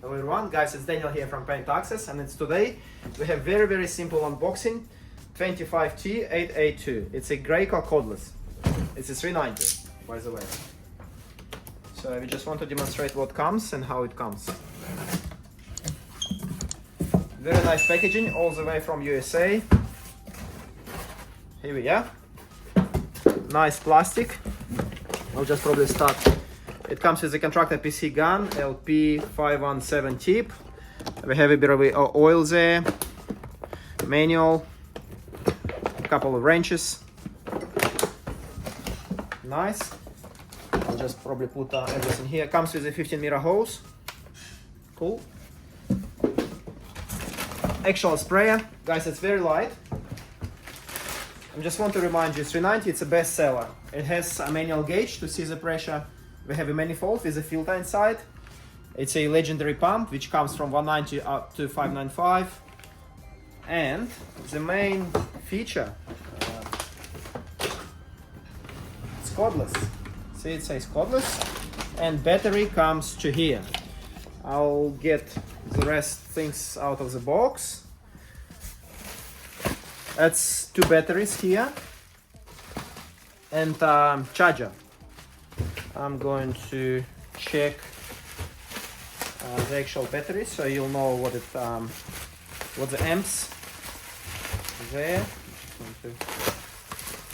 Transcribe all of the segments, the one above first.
Hello everyone, guys, it's Daniel here from PaintAccess, and it's today we have very simple unboxing 25T882. It's a Graco cordless. It's a 390, by the way. So we just want to demonstrate what comes and how it comes. Very nice packaging, all the way from USA. Here we are. Nice plastic. I'll just probably start. It comes with a contractor PC gun, LP517 tip. We have a bit of oil there, manual, a couple of wrenches. Nice. I'll just probably put everything here. Comes with a 15-meter hose. Cool. Actual sprayer, guys, it's very light. I just want to remind you, 390, it's a best seller. It has a manual gauge to see the pressure. We have a manifold with a filter inside. It's a legendary pump which comes from 190 up to 595. And the main feature, it's cordless. See, it says cordless, and battery comes to here. I'll get the rest things out of the box. That's two batteries here and charger. I'm going to check the actual battery so you'll know what the amps there. Just want to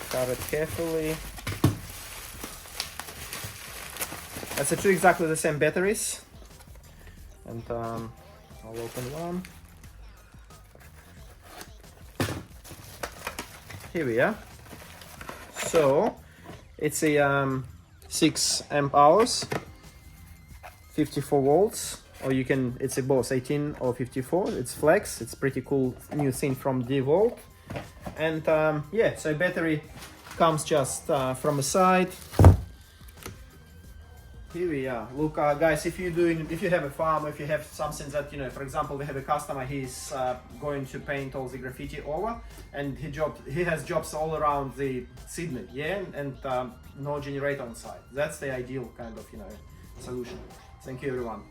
cover it carefully. That's two exactly the same batteries, and I'll open one. Here we are. So it's a 6 amp hours, 54 volts, or you can, it's a both 18 or 54. It's flex. It's pretty cool new thing from DeWalt. And yeah, so battery comes just from the side. Here we are. Look, guys, if you have a farm, if you have something that, you know, for example, we have a customer, he's going to paint all the graffiti over, and he has jobs all around the Sydney, yeah, and no generator on site. That's the ideal kind of, you know, solution. Thank you, everyone.